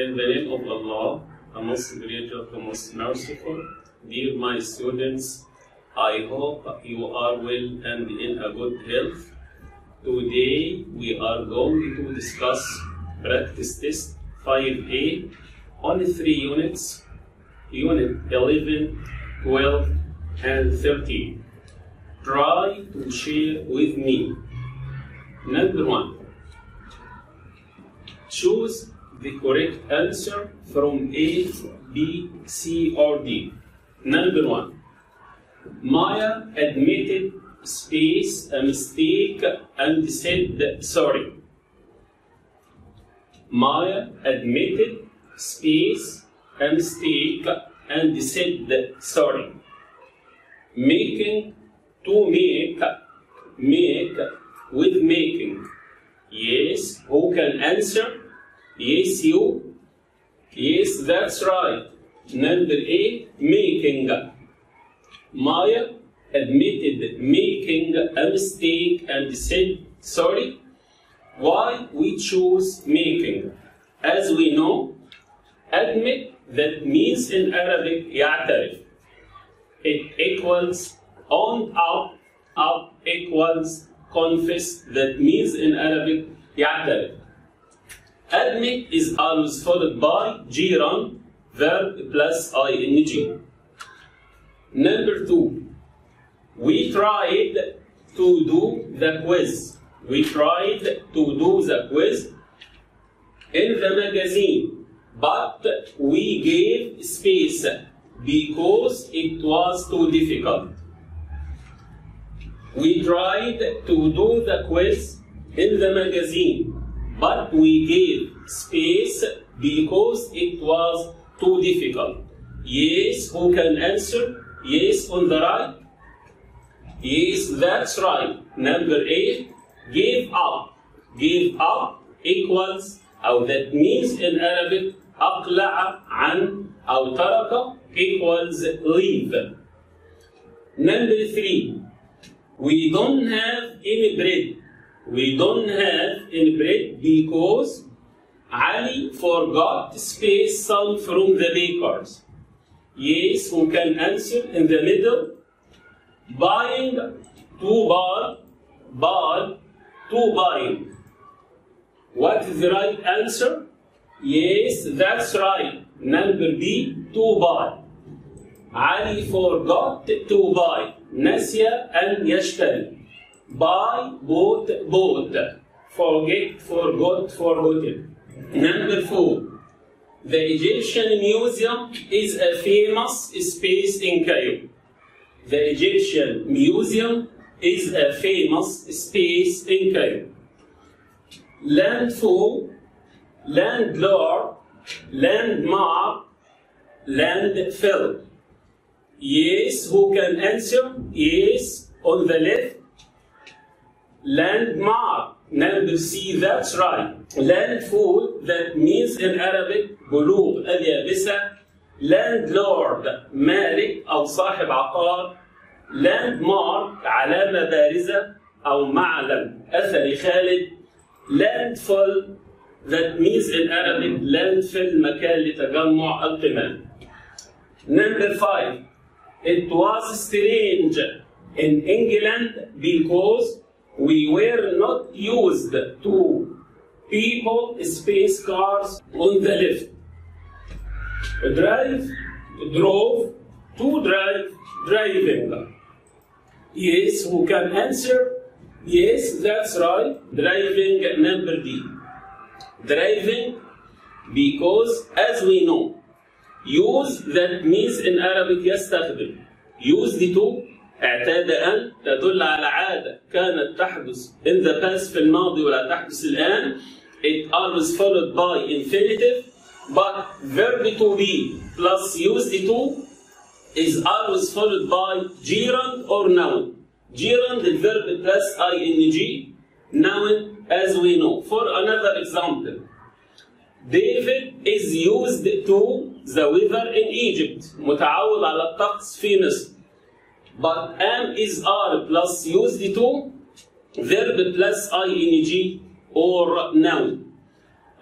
In the name of Allah, the most gracious, the most merciful. Dear my students, I hope you are well and in a good health. Today we are going to discuss practice test 5A on 3 units, unit 11, 12, and 13. Try to share with me. Number 1. Choose the correct answer from A, B, C, or D. Number 1. Maya admitted space a mistake and said sorry. Maya admitted space a mistake and said sorry. Making, to make, make with making. Yes, who can answer? Yes, you. Yes, that's right. Number A, making. Maya admitted making a mistake and said sorry. Why we choose making? As we know, admit, that means in Arabic يعترف. It equals owned up, up equals confess, that means in Arabic يعترف. Admit is always followed by gerund, verb plus ing. Number 2. We tried to do the quiz. We tried to do the quiz in the magazine, but we gave space because it was too difficult. We tried to do the quiz in the magazine, but we gave space because it was too difficult. Yes, who can answer? Yes, on the right. Yes, that's right. Number 8, give up. Give up equals, أو that means in Arabic, أقلع عن أو ترك equals leave. Number 3, we don't have any bread. We don't have any bread because Ali forgot to space some from the bakers. Yes, who can answer in the middle? Buying, to buy, buy, to buying. What is the right answer? Yes, that's right. Number B, to buy. Ali forgot to buy. نسي أن يشتري. Buy, bought, bought. Forget, forgot, forgotten. Number 4. The Egyptian Museum is a famous space in Cairo. The Egyptian Museum is a famous space in Cairo. Landfall, landlord, landmark, landfill. Yes, who can answer? Yes, on the left. Landmark. Number C, that's right. Landfall, that means in Arabic بلوغ اليابسة. Landlord, مالك أو صاحب عقار. Landmark, علامة بارزة أو معلم أثري خالد. Landfill, that means in Arabic landfill, مكان لتجمع القمام. Number 5. It was strange in England because we were not used to people, space cars on the left. Drive, drove, to drive, driving. Yes, who can answer? Yes, that's right. Driving, number D. Driving, because as we know, use that means in Arabic يستخدم. Use the to اعتاد أن تدل على عادة كانت تحدث in the past في الماضي ولا تحدث الآن. It always followed by infinitive, but verb to be plus use the to is always followed by gerund or noun. Gerund the verb plus ing, noun as we know. For another example, David is used to the weather in Egypt. متعود على الطقس في مصر. But am is are plus used to verb plus ing or noun.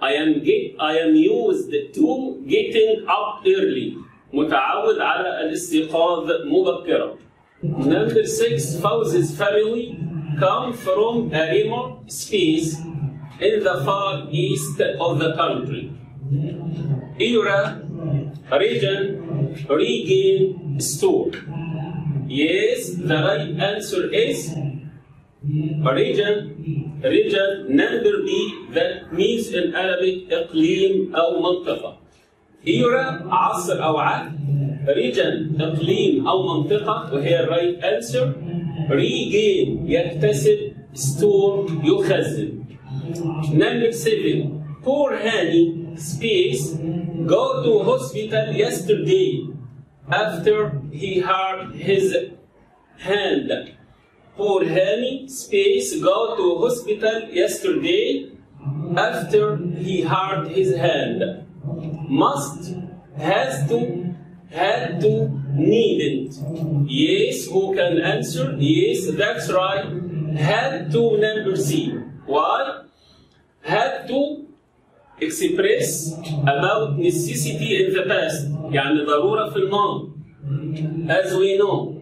I am used to getting up early. متعود على الاستيقاظ مبكرا. Number 6. Fawzi's family come from a remote space in the far east of the country. Era, region, region, store. Yes, the right answer is region. Number B, that means in Arabic إقليم أو منطقة. Era عصر أو عهد. Region إقليم أو منطقة وهي right answer. Regain يكتسب. Store يخزن. Number 7. Poor Hani space go to hospital yesterday after he hurt his hand. Poor Hani space go to hospital yesterday after he hurt his hand. Must, has to, had to, needn't. Yes, who can answer? Yes, that's right. Had to, number C. Why? Had to express about necessity in the past. يعني ضرورة في الماضي. As we know.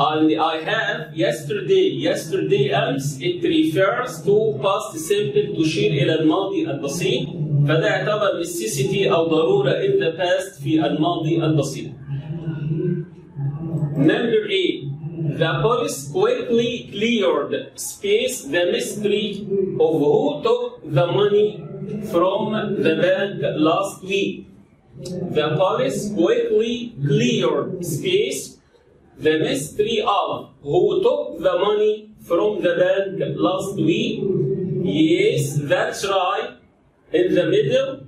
I have yesterday أمس. It refers to past simple تشير إلى الماضي البسيط. فده يعتبر necessity أو ضرورة in the past في الماضي البسيط. Number 8. The police quickly cleared space the mystery of who took the money from the bank last week. The police quickly cleared space the mystery of who took the money from the bank last week. Yes, that's right. In the middle,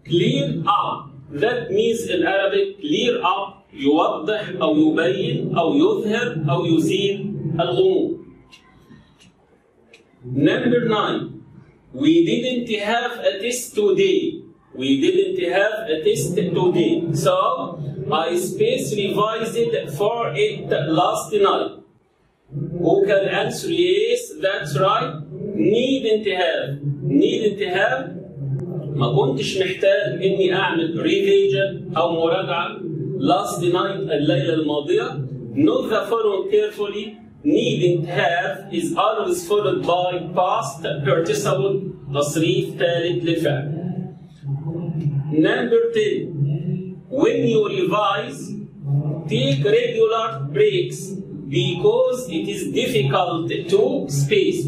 cleared up. That means in Arabic, clear up. يوضح أو يبين أو يظهر أو يزيل الغموض. Number 9. We didn't have a test today. So I space revised for it last night. Who can answer? Yes, that's right. Needn't have. ما كنتش محتاج إني أعمل revision أو مراجعة. Last night الليلة الماضية. Note the following carefully. Needn't have is always followed by past participle تصريف ثالث للفعل. Number 10. When you revise, take regular breaks because it is difficult to space.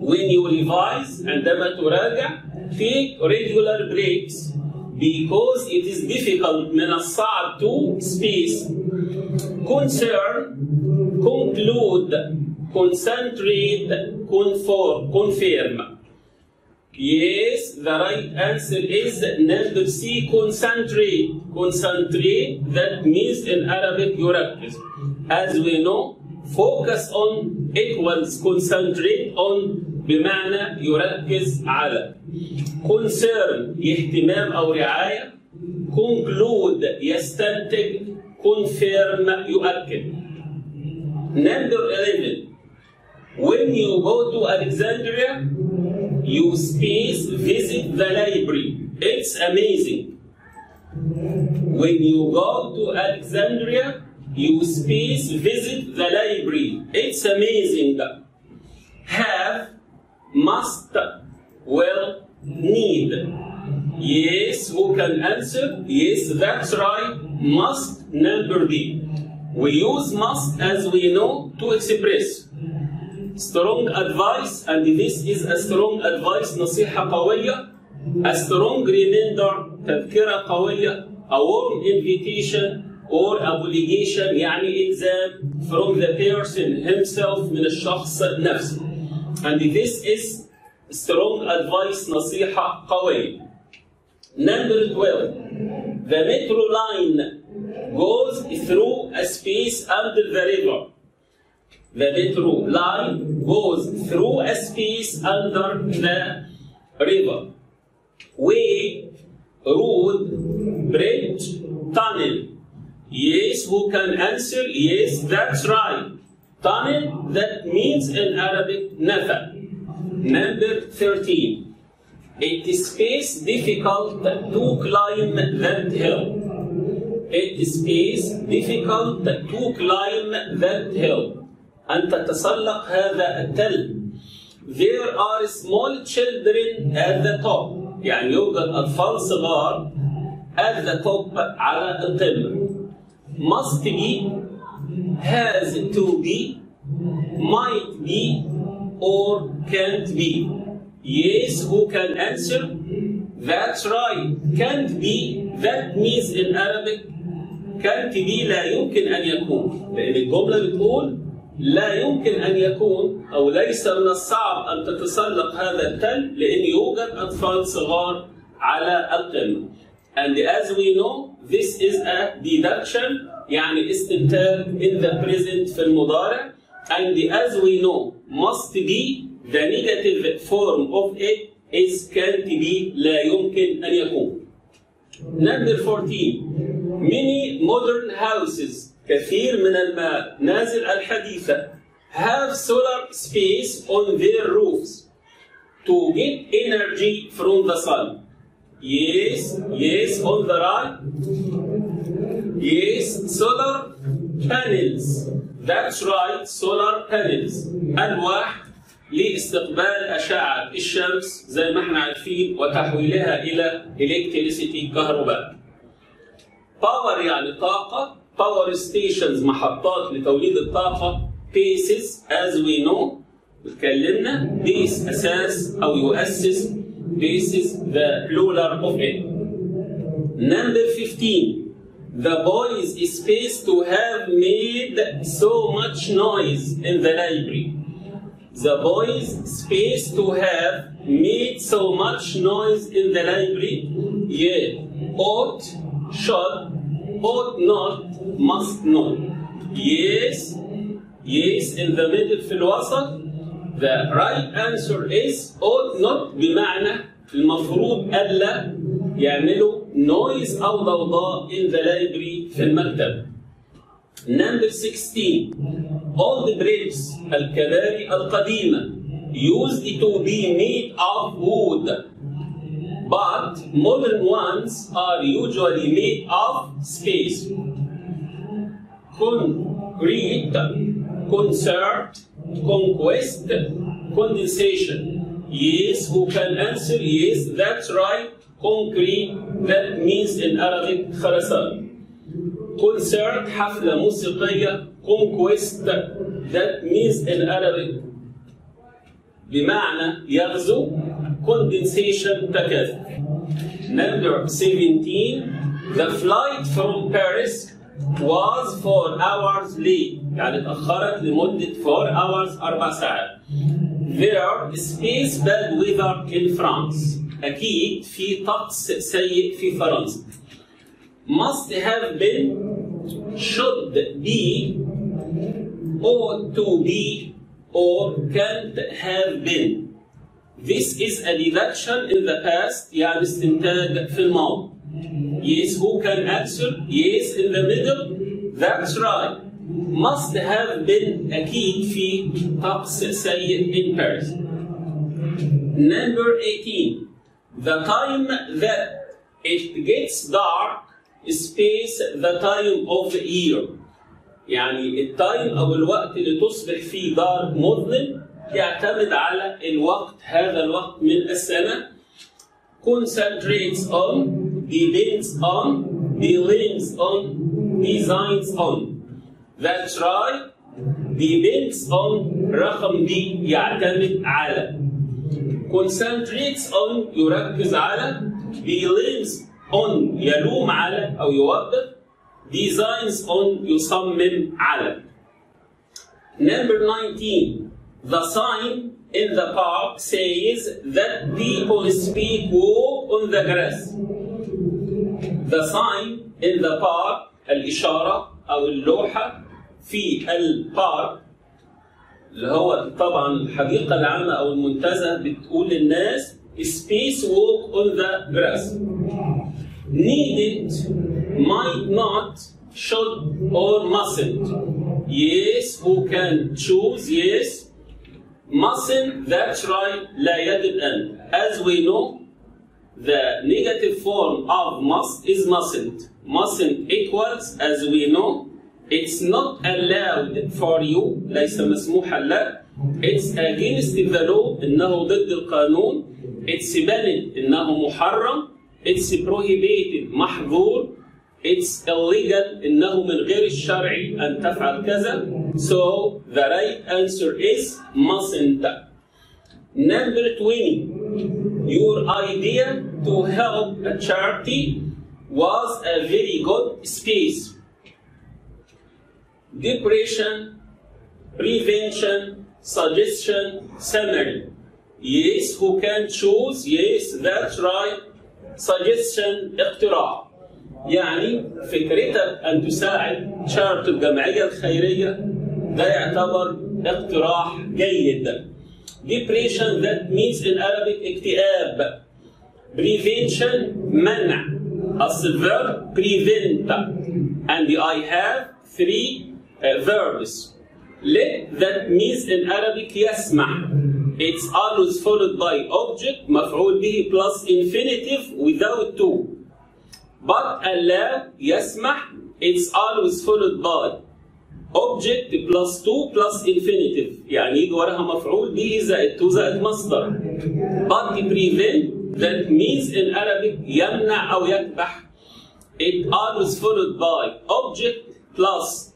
When you revise, عندما تراجع, take regular breaks because it is difficult من الصعب to space. Concern, conclude, concentrate, confirm. Yes, the right answer is number C, concentrate. Concentrate, that means in Arabic يركز. As we know, focus on equals concentrate on بمعنى يركز على. Concern اهتمام أو رعاية. Conclude يستنتج. Confirm يؤكد. Number 11. When you go to Alexandria, you space visit the library. It's amazing. When you go to Alexandria, you space visit the library. It's amazing. Have, must, will, need. Yes, who can answer? Yes, that's right. Must, number B. We use must, as we know, to express strong advice, and this is a strong advice, نصيحة قوية. A strong reminder, تذكرة قوية. A warm invitation or obligation, يعني إلزام from the person himself, من الشخص نفسه. And this is strong advice, نصيحة قوية. Number 12. The metro line goes through a space under the river. The metro line goes through a space under the river. Way, road, bridge, tunnel. Yes, who can answer? Yes, that's right. Tunnel, that means in Arabic, نفق. Number 13. It is difficult to climb that hill. It is difficult to climb that hill. أن تتسلق هذا التل. There are small children at the top. يعني يوجد أطفال صغار at the top على القمة. Must be, has to be, might be, or can't be. Yes, who can answer? That's right. Can't be, that means in Arabic can't be لا يمكن أن يكون. لأن الجملة بتقول لا يمكن أن يكون أو ليس من الصعب أن تتسلق هذا التل لأن يوجد أطفال صغار على القمة. And as we know, this is a deduction يعني استنتاج in the present في المضارع. And as we know, must be, the negative form of it is can't be لا يمكن أن يكون. Number 14. Many modern houses كثير من المنازل الحديثة have solar space on their roofs to get energy from the sun. Yes, yes, on the right. Yes, solar panels. That's right, solar panels. ألواح لاستقبال أشعة الشمس زي ما احنا عارفين وتحويلها إلى electricity كهرباء. Power يعني طاقة. Power stations محطات لتوليد الطاقة. Bases as we know اتكلمنا base أساس أو يؤسس. Bases the plural of it. Number 15. The boys is supposed to have made so much noise in the library. The boys supposed to have made so much noise in the library. Yeah. Ought, should, ought not, must not. Yes, yes in the middle في الوسط. The right answer is ought not بمعنى المفروض ألا يعملوا noise أو ضوضاء in the library في المكتب. Number 16. All the bridges الكباري القديمة used to be made of wood, but modern ones are usually made of space. Concrete, concert, conquest, condensation. Yes, who can answer? Yes, that's right. Concrete, that means in Arabic خرسان. Concert, حفلة موسيقية. Conquest, that means in Arabic بمعنى يغزو. Condensation, تكاثر. Number 17. The flight from Paris was 4 hours late. يعني اتأخرت لمدة 4 hours 4 ساعات. There is bad weather in France. أكيد في طقس سيء في فرنسا. Must have been, should be, ought to be, or can't have been. This is a deduction in the past يعني استنتاج في الماضي. Yes, who can answer? Yes, in the middle. That's right. Must have been أكيد في طقس سيء in Paris. Number 18. The time that it gets dark space the time of the year. يعني التايم أو الوقت اللي تصبح فيه دارك مظلم يعتمد على الوقت هذا الوقت من السنة. Concentrates on, depends on, believes on, designs on. That's right. Depends on رقم B يعتمد على. Concentrates on يركز على. Believes on يلوم على أو يوضح. Designs on يصمم على. Number 19. The sign in the park says that people speak walk on the grass. The sign in the park الإشارة أو اللوحة في البارك اللي هو طبعا الحديقة العامة أو المنتزه بتقول للناس space walk on the grass. Needed, might not, should or mustn't. Yes, who can choose? Yes. mustn't, that's right, لا يجب أن. As we know, the negative form of must is mustn't. Mustn't equals, as we know, it's not allowed for you, ليس مسموحا لك. It's against the law, إنه ضد القانون. It's banned, إنه محرم. It's prohibited, محظور. It's illegal, إنه من غير الشرعي أن تفعل كذا. So the right answer is mustn't. Number 20. Your idea to help a charity was a very good space. Depression, prevention, suggestion, summary. Yes, who can choose? Yes, that's right. Suggestion, اقتراح. يعني فكرتك أن تساعد شارة الجمعية الخيرية ده يعتبر اقتراح جيد. Depression, that means in Arabic اكتئاب. Prevention, منع. أصل verb prevent. And I have 3 verbs. Let, that means in Arabic يسمح. It's always followed by object مفعول به plus infinitive without to. But allow يسمح, it's always followed by object plus to plus infinitive. يعني يجي وراها مفعول به زائد to زائد مصدر. But prevent, that means in Arabic يمنع أو يكبح. It always followed by object plus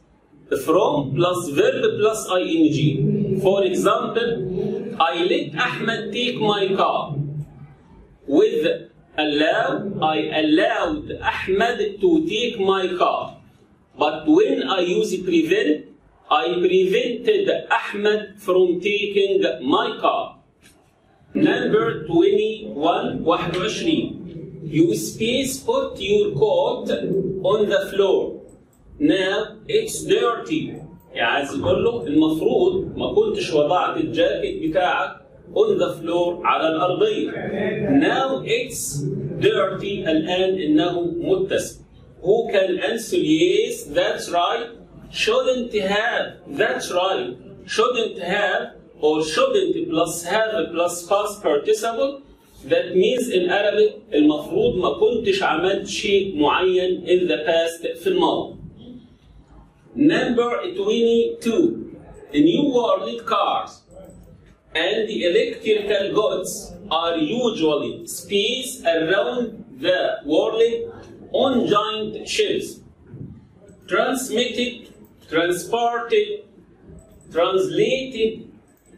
from plus verb plus ing. For example, I let Ahmed take my car. With allow, I allowed Ahmed to take my car. But when I use prevent, I prevented Ahmed from taking my car. Number 21. You space put your coat on the floor. Now it's dirty. يعني عايز يقول له المفروض ما كنتش وضعت الجاكيت بتاعك on the floor على الأرضية. Now it's dirty. الآن إنه متسم. Who can answer yes? That's right. Shouldn't have. That's right. Shouldn't have or shouldn't plus have plus past participle. That means in Arabic المفروض ما كنتش عملت شيء معين in the past في الماضي. Number 22. New world cars and the electrical goods are usually spaced around the world on giant ships. Transmitted, transported, translated,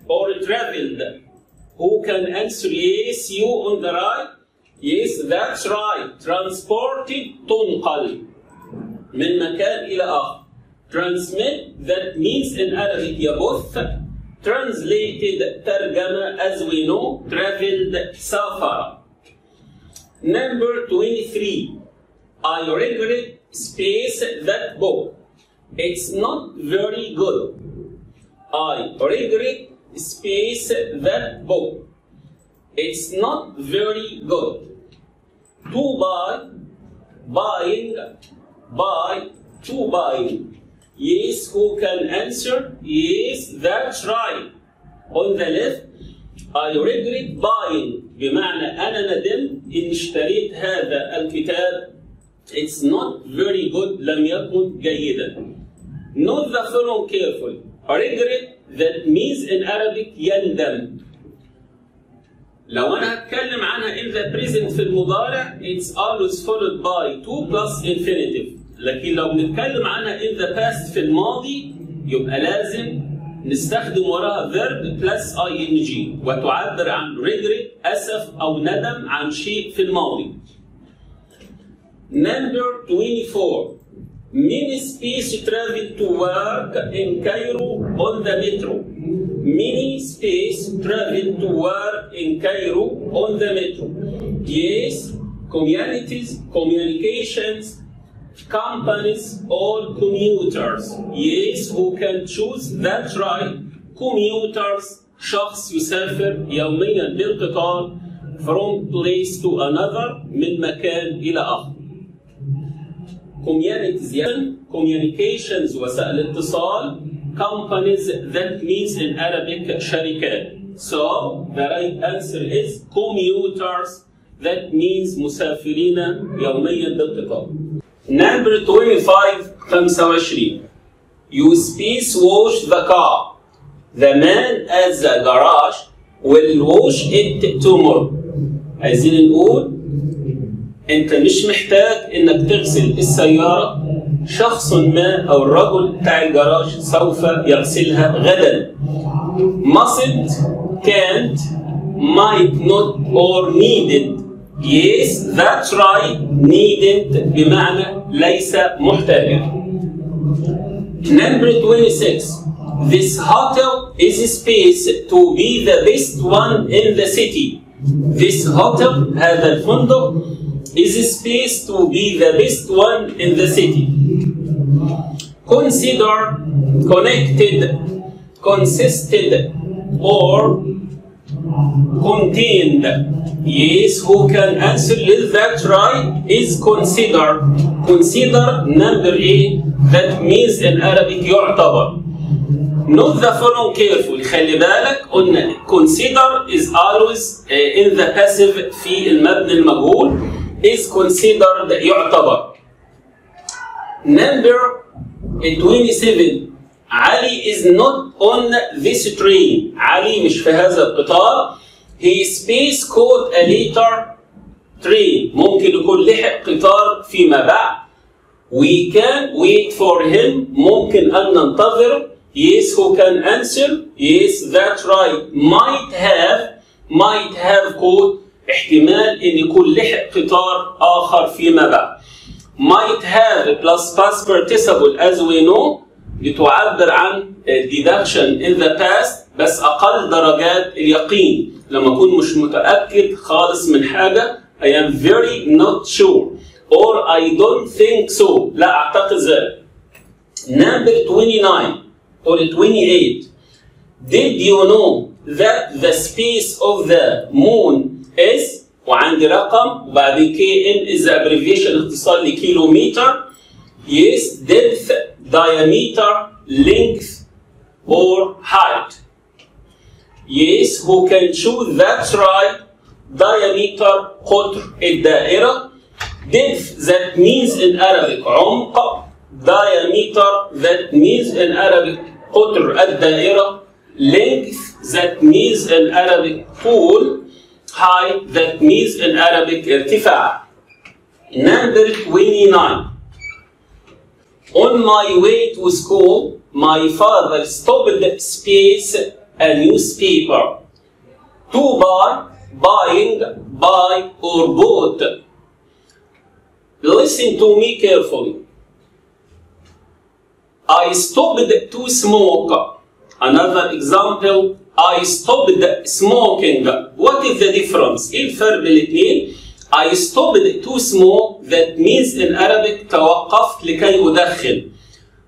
or traveled. Who can answer yes? You on the right. Yes, that's right. Transported, تنقل من مكان إلى آخر. Transmit, that means in Arabic يبث. Translated, ترجمة, as we know. Traveled, سافر. Number 23. I regret space that book. It's not very good. I regret space that book. It's not very good. To buy, buying, buy, to buying. Yes, who can answer? Yes, that's right. On the left, I regret buying. بمعنى أنا ندمت إن اشتريت هذا الكتاب. It's not very good. لم يكن جيدا. Note the following carefully. Regret, that means in Arabic يندم. لو أنا هتكلم عنها in the present في المضارع, it's always followed by to plus infinitive. لكن لو بنتكلم عنها in the past في الماضي يبقى لازم نستخدم وراها verb plus ing وتعبر عن regret أسف أو ندم عن شيء في الماضي. Number 24. Many space travel to work in Cairo on the metro. Many space travel to work in Cairo on the metro. Yes, communities, communications, companies, or commuters. Yes, who can choose? That's right. Commuters, شخص يسافر يوميا بالقطار from place to another, من مكان إلى آخر. Communities يعني communications وسائل اتصال. companies, that means in Arabic شركات. So the right answer is commuters, that means مسافرين يوميا بالقطار. Number 25. You space wash the car. The man at the garage will wash it tomorrow. عايزين نقول انت مش محتاج انك تغسل السيارة، شخص ما او الرجل بتاع الجراج سوف يغسلها غدا. mustn't, can't, might not or needed. Yes, that's right. needn't بمعنى ليس محتاجا. Number 26. This hotel is a space to be the best one in the city. This hotel, هذا الفندق, is a space to be the best one in the city. Consider, connected, consisted, or contained. Yes, who can answer that right is consider. Consider number 8. That means in Arabic يعتبر. Note the following carefully. خلي بالك قلنا consider is always in the passive في المبني المجهول. is considered يعتبر. Number 27. Ali is not on this train. علي مش في هذا القطار. He space caught a later train. ممكن يكون لحق قطار فيما بعد. We can wait for him. ممكن أن ننتظر. Yes, who can answer? Yes, that's right. Might have caught. احتمال أن يكون لحق قطار آخر فيما بعد. Might have plus past participle as we know بتعبر عن deduction in the past بس أقل درجات اليقين. لما أكون مش متأكد خالص من حاجة I am very not sure or I don't think so. لا أعتقد ذلك. Number 29 or 28. Did you know that the space of the moon is وعندي رقم وبعدين KN is the abbreviation اختصار لكيلومتر. Yes, depth, diameter, length or height. Yes, who can choose? That's right. Diameter قطر الدائرة. Depth that means in Arabic عمق. Diameter that means in Arabic قطر الدائرة. Length that means in Arabic طول. Height that means in Arabic ارتفاع. Number 29. On my way to school, my father stopped space a newspaper. To buy, buying, buy or bought. Listen to me carefully. I stopped to smoke. Another example, I stopped smoking. What is the difference? إيه الفرق بين الاثنين؟ I stopped to smoke that means in Arabic توقفت لكي أدخن.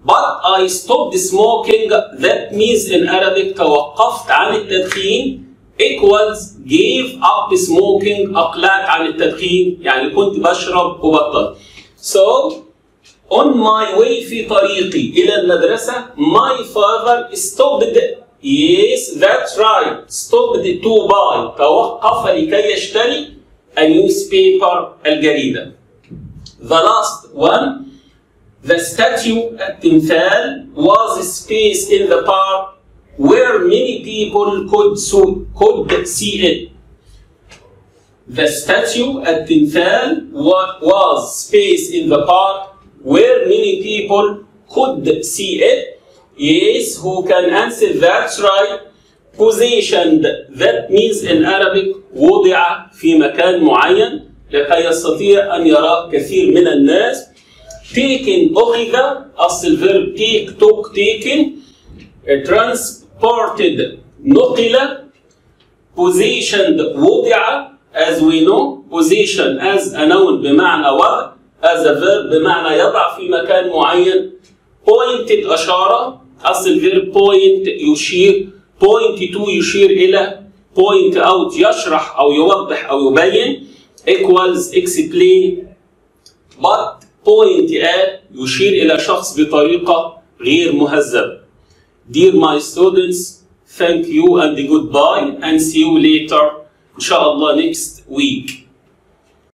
But I stopped smoking that means in Arabic توقفت عن التدخين equals gave up smoking أقلعت عن التدخين يعني كنت بشرب وبطلت. So on my way في طريقي إلى المدرسة my father stopped. Yes, that's right. Stopped to buy توقف لكي يشتري a newspaper الجريدة. The last one. The statue التمثال was spaced in the park where many people could see it. The statue التمثال was spaced in the park where many people could see it. Yes, who can answer? That's right. Positioned, that means in Arabic وضع في مكان معين لكي يستطيع أن يراه كثير من الناس. Taken أخذ أصل الفيرب take took taken. Transported نقل. Positioned وضع as we know position as a noun بمعنى وضع as a verb بمعنى يضع في مكان معين. Pointed أشارة أصل الفيرب point يشير. Point to يشير إلى. Point out يشرح أو يوضح أو يبين. Equals explain. But point at يشير إلى شخص بطريقة غير مهذبة. Dear my students, thank you and goodbye, and see you later, inshallah, next week.